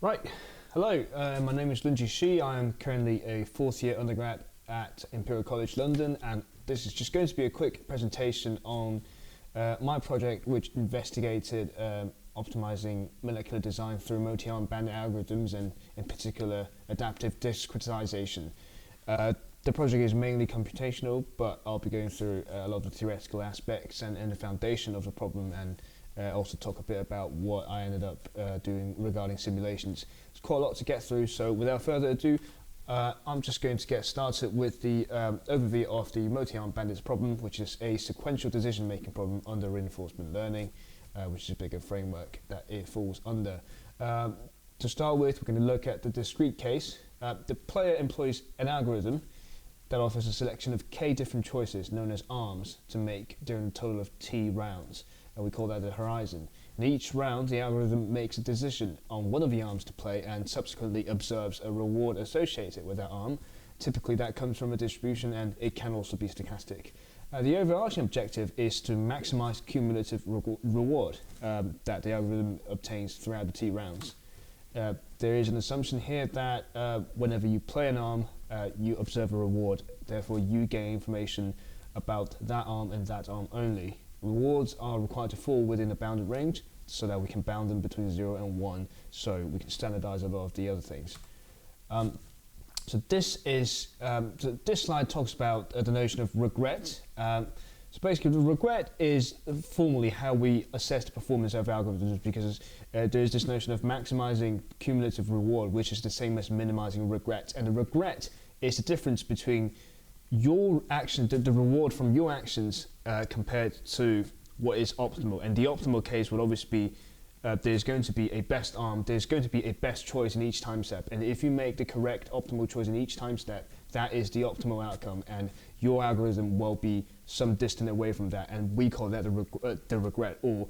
Right, hello, my name is Lunzhi. I am currently a fourth year undergrad at Imperial College London, and this is just going to be a quick presentation on my project, which investigated optimizing molecular design through multi-arm bandit algorithms, and in particular adaptive discretization. The project is mainly computational, but I'll be going through a lot of the theoretical aspects and the foundation of the problem, and also talk a bit about what I ended up doing regarding simulations. There's quite a lot to get through, so without further ado, I'm just going to get started with the overview of the multi-arm bandits problem, which is a sequential decision-making problem under reinforcement learning, which is a bigger framework that it falls under. To start with, we're going to look at the discrete case. The player employs an algorithm that offers a selection of k different choices, known as arms, to make during a total of t rounds. And we call that the horizon. In each round, the algorithm makes a decision on one of the arms to play and subsequently observes a reward associated with that arm. Typically that comes from a distribution, and it can also be stochastic. The overarching objective is to maximize cumulative reward that the algorithm obtains throughout the t rounds. There is an assumption here that whenever you play an arm, you observe a reward. Therefore, you gain information about that arm and that arm only. Rewards are required to fall within a bounded range so that we can bound them between 0 and 1, so we can standardize a lot of the other things. So this slide talks about the notion of regret. So basically, the regret is formally how we assess the performance of algorithms, because there is this notion of maximizing cumulative reward, which is the same as minimizing regret. And the regret is the difference between your action, the reward from your actions compared to what is optimal. And the optimal case will obviously be there's going to be a best arm, there's going to be a best choice in each time step. And if you make the correct optimal choice in each time step, that is the optimal outcome. And your algorithm will be some distance away from that. And we call that the regret, or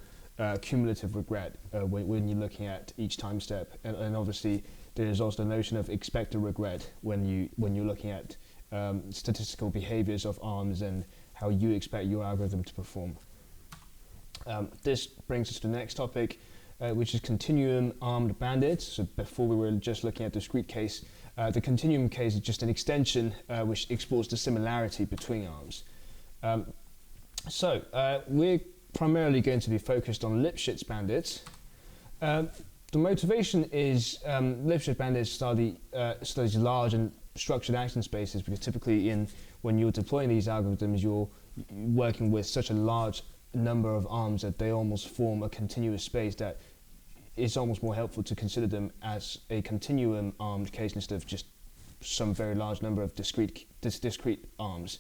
cumulative regret, when you're looking at each time step. And obviously, there is also the notion of expected regret when you're looking at statistical behaviors of arms and how you expect your algorithm to perform. This brings us to the next topic, which is continuum armed bandits. So before we were just looking at discrete case, the continuum case is just an extension which explores the similarity between arms. We're primarily going to be focused on Lipschitz bandits. The motivation is Lipschitz bandits studies large and structured action spaces, because typically when you're deploying these algorithms, you're working with such a large number of arms that they almost form a continuous space that it's almost more helpful to consider them as a continuum armed case instead of just some very large number of discrete arms.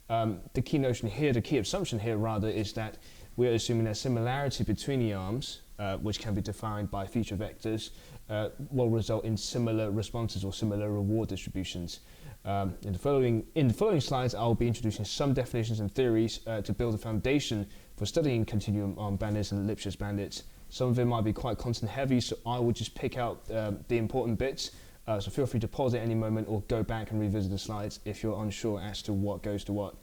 The key notion here, the key assumption here rather, is that we're assuming a similarity between the arms, which can be defined by feature vectors, will result in similar responses or similar reward distributions. In the following slides, I'll be introducing some definitions and theories to build a foundation for studying continuum armed bandits and Lipschitz bandits. Some of it might be quite content heavy, so I will just pick out the important bits. So feel free to pause at any moment or go back and revisit the slides if you're unsure as to what goes to what.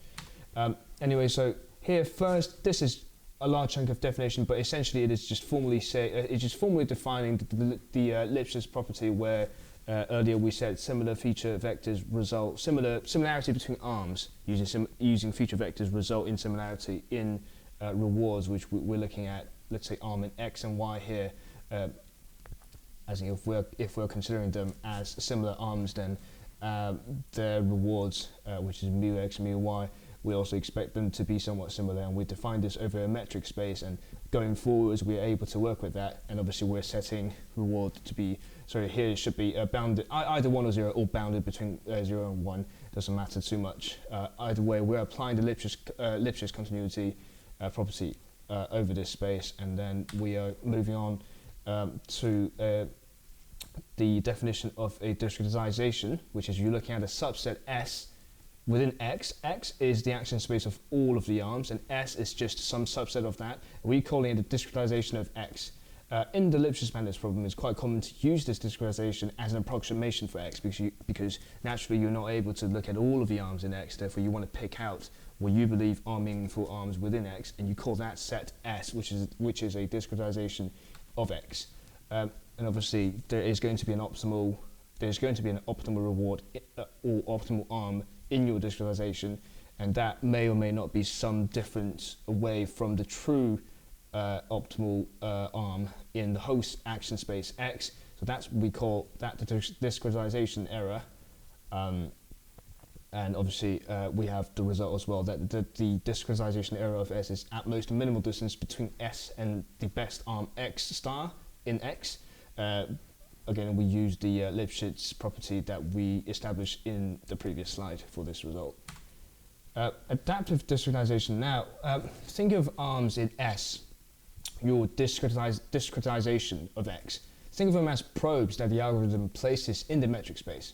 Anyway, so here first, this is a large chunk of definition, but essentially it is just formally defining the Lipschitz property, where earlier we said similar feature vectors result, similarity between arms using feature vectors result in similarity in rewards, which we're looking at, let's say arm in X and Y here, as if we're considering them as similar arms, then their rewards, which is mu X, mu Y, we also expect them to be somewhat similar, and we define this over a metric space, and going forwards we're able to work with that. And obviously we're setting reward to be, here it should be bounded, either 1 or 0, or bounded between 0 and 1, doesn't matter too much. Either way, we're applying the Lipschitz continuity property over this space, and then we are moving on to the definition of a discretization, which is you're looking at a subset S within X. X is the action space of all of the arms, and S is just some subset of that. We're calling it a discretization of X. In the Lipschitz bandits problem, it's quite common to use this discretization as an approximation for X, because naturally you're not able to look at all of the arms in X. Therefore, you want to pick out what you believe are meaningful arms within X, and you call that set S, which is a discretization of X. and obviously there's going to be an optimal reward or optimal arm in your discretization, and that may or may not be some difference away from the true optimal arm in the host action space X. So we call that the discretization error. And obviously we have the result as well, that the discretization error of S is at most a minimal distance between S and the best arm X star in X. Again, we use the Lipschitz property that we established in the previous slide for this result. Adaptive discretization now. Think of arms in S, your discretization of X. Think of them as probes that the algorithm places in the metric space.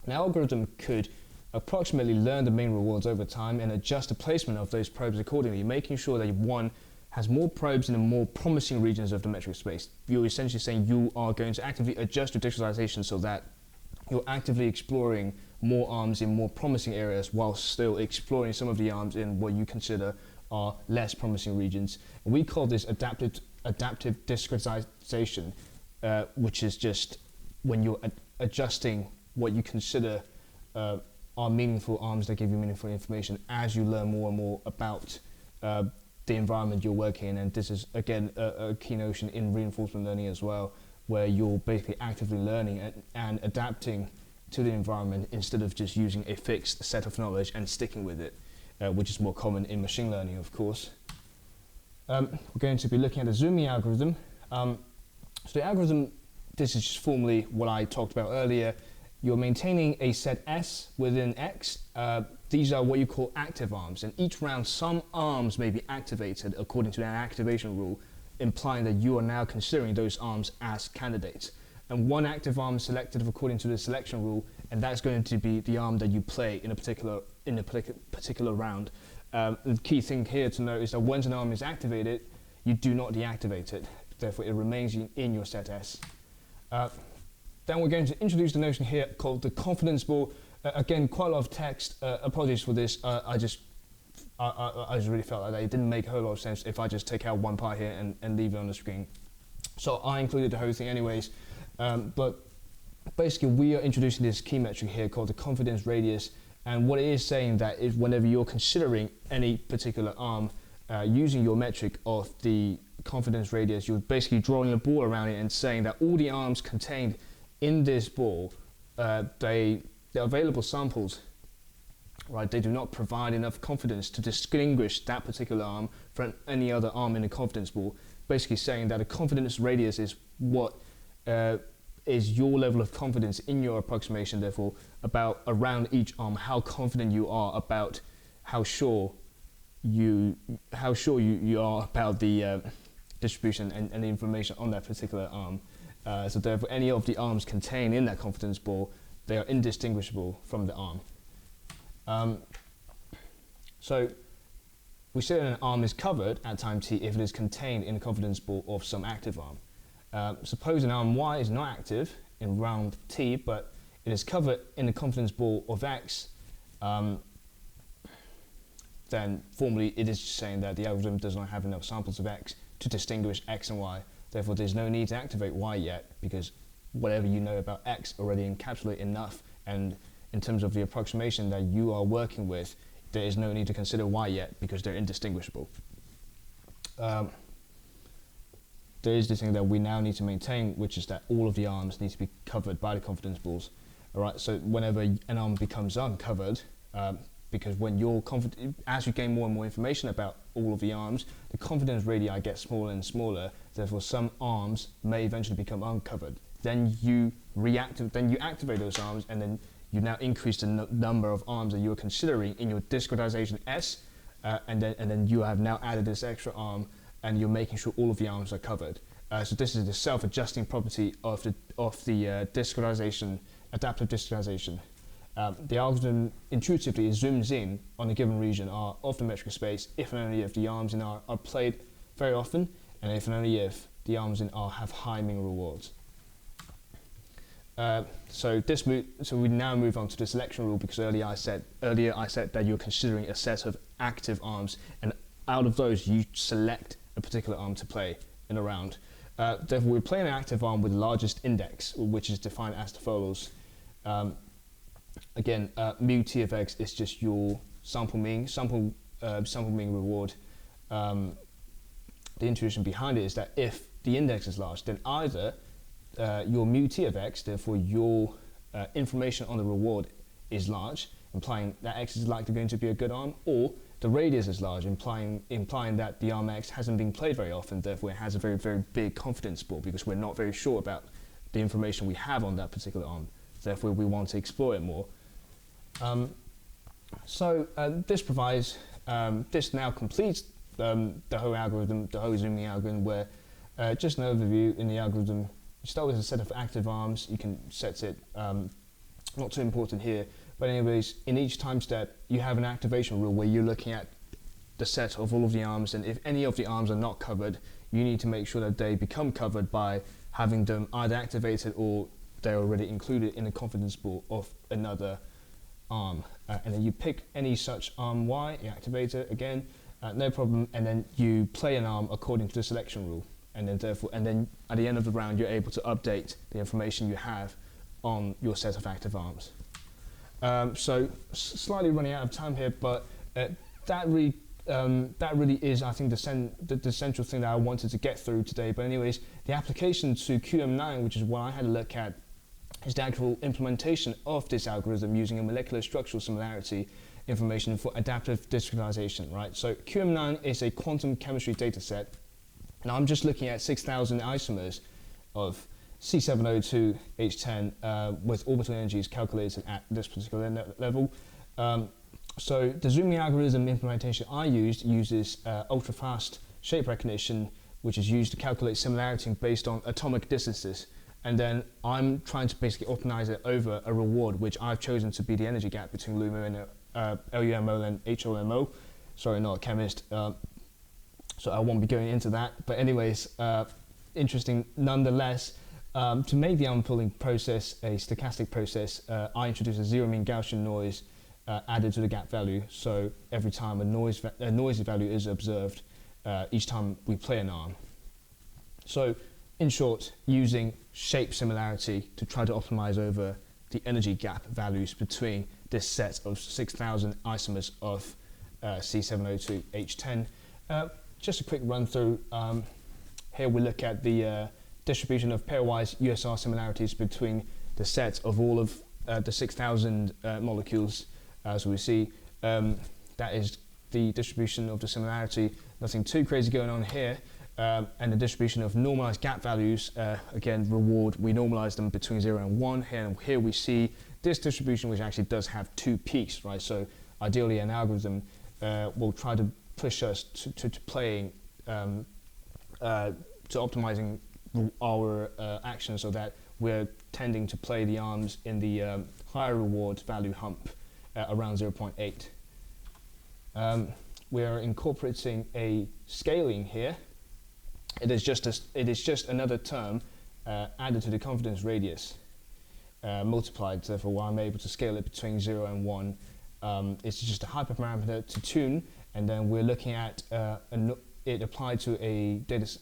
An algorithm could approximately learn the main rewards over time and adjust the placement of those probes accordingly, making sure that one has more probes in the more promising regions of the metric space. You're essentially saying you are going to actively adjust your discretization so that you're actively exploring more arms in more promising areas while still exploring some of the arms in what you consider are less promising regions. And we call this adaptive discretization, which is just when you're adjusting what you consider are meaningful arms that give you meaningful information as you learn more and more about the environment you're working in. And this is again a key notion in reinforcement learning as well, where you're basically actively learning and adapting to the environment instead of just using a fixed set of knowledge and sticking with it, which is more common in machine learning, of course. We're going to be looking at the zooming algorithm. So the algorithm, this is just formally what I talked about earlier. You're maintaining a set S within X. These are what you call active arms, and each round some arms may be activated according to an activation rule, implying that you are now considering those arms as candidates. And one active arm is selected according to the selection rule, and that's going to be the arm that you play in a particular round. The key thing here to note is that once an arm is activated, you do not deactivate it. Therefore, it remains in your set S. Then we're going to introduce the notion here called the confidence ball. Again, quite a lot of text. Apologies for this. I just really felt like it didn't make a whole lot of sense if I just take out one part here and leave it on the screen. So I included the whole thing anyways. But basically, we are introducing this key metric here called the confidence radius. And what it is saying that is whenever you're considering any particular arm, using your metric of the confidence radius, you're basically drawing a ball around it and saying that all the arms contained in this ball, the available samples, right, they do not provide enough confidence to distinguish that particular arm from any other arm in the confidence ball. Basically saying that a confidence radius is what is your level of confidence in your approximation, therefore about around each arm, how confident you are about how sure you are about the distribution and the information on that particular arm. So therefore any of the arms contained in that confidence ball, they are indistinguishable from the arm. So we say that an arm is covered at time t if it is contained in the confidence ball of some active arm. Suppose an arm y is not active in round t, but it is covered in the confidence ball of x, then formally it is just saying that the algorithm does not have enough samples of x to distinguish x and y. Therefore, there's no need to activate y yet, because whatever you know about x already encapsulate enough, and in terms of the approximation that you are working with, there is no need to consider y yet because they're indistinguishable. There is this thing that we now need to maintain, which is that all of the arms need to be covered by the confidence balls. All right, so whenever an arm becomes uncovered, because when you're as you gain more and more information about all of the arms, the confidence radii get smaller and smaller. Therefore, some arms may eventually become uncovered. Then you activate those arms, and then you now increase the number of arms that you are considering in your discretization S, and then you have now added this extra arm, and you're making sure all of the arms are covered. So this is the self-adjusting property of the discretization, adaptive discretization. The algorithm intuitively zooms in on a given region of the metric space if and only if the arms in R are played very often, and if and only if the arms in R have high mean rewards. So we now move on to the selection rule, because earlier I said that you're considering a set of active arms, and out of those you select a particular arm to play in a round. Therefore, we play an active arm with the largest index, which is defined as the follows. Again, mu t of x is just your sample mean reward. The intuition behind it is that if the index is large, then either your mu t of x, therefore your information on the reward is large, implying that x is likely going to be a good arm, or the radius is large, implying that the arm x hasn't been played very often, therefore it has a very, very big confidence ball because we're not very sure about the information we have on that particular arm. Therefore, we want to explore it more. This provides, this now completes the whole algorithm, the whole zooming algorithm, where just an overview in the algorithm, you start with a set of active arms. You can set it, not too important here, but anyways, in each time step, you have an activation rule where you're looking at the set of all of the arms, and if any of the arms are not covered, you need to make sure that they become covered by having them either activated or they're already included in the confidence pool of another arm. And then you pick any such arm Y, you activate it again, no problem, and then you play an arm according to the selection rule. And then at the end of the round, you're able to update the information you have on your set of active arms. So slightly running out of time here, but that really is, I think, the central thing that I wanted to get through today. But anyways, the application to QM9, which is what I had a look at, is the actual implementation of this algorithm using a molecular structural similarity information for adaptive discretization, right? So QM9 is a quantum chemistry data set, and I'm just looking at 6,000 isomers of C702H10 with orbital energies calculated at this particular level. So the zooming algorithm implementation I uses ultra-fast shape recognition, which is used to calculate similarity based on atomic distances. And then I'm trying to basically optimize it over a reward, which I've chosen to be the energy gap between LUMO and LUMO and HLMO. Sorry, not a chemist, so I won't be going into that. But anyways, interesting nonetheless. To make the unpooling process a stochastic process, I introduce a zero mean Gaussian noise added to the gap value. So every time a noisy value is observed, each time we play an arm. So in short, using shape similarity to try to optimize over the energy gap values between this set of 6,000 isomers of C702H10. Just a quick run through. Here we look at the distribution of pairwise USR similarities between the set of all of the 6,000 molecules. As we see, that is the distribution of the similarity. Nothing too crazy going on here. And the distribution of normalized gap values, again, reward, we normalize them between 0 and 1. Here we see this distribution, which actually does have two peaks, right? So ideally, an algorithm will try to push us to playing, to optimizing our action so that we're tending to play the arms in the higher reward value hump around 0.8. We are incorporating a scaling here. It is just another term added to the confidence radius, multiplied. Therefore, I'm able to scale it between 0 and 1. It's just a hyperparameter to tune, and then we're looking at it applied to a data.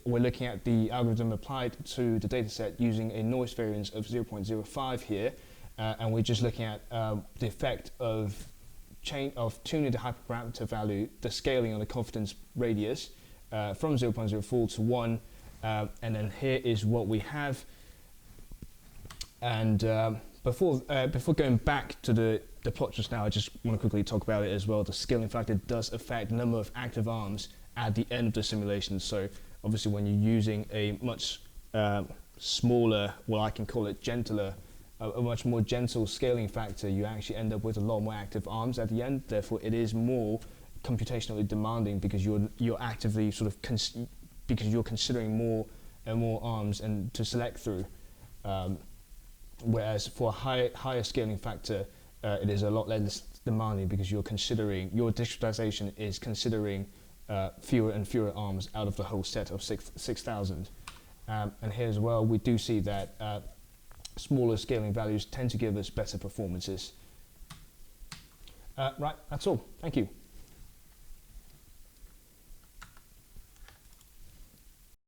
We're looking at the algorithm applied to the data set using a noise variance of 0.05 here, and we're just looking at the effect of tuning the hyperparameter value, the scaling on the confidence radius from 0.04 to 1, and then here is what we have. And before going back to the plot just now, I just want to quickly talk about it as well. The scaling factor does affect the number of active arms at the end of the simulation. So obviously when you're using a much smaller, well, I can call it gentler, a much more gentle scaling factor, you actually end up with a lot more active arms at the end. Therefore, it is more computationally demanding because you're actively sort of because you're considering more and more arms and to select through. Whereas for a higher scaling factor, it is a lot less demanding because you're considering, your discretization is considering fewer and fewer arms out of the whole set of 6,000. And here as well, we do see that smaller scaling values tend to give us better performances. Right, that's all. Thank you.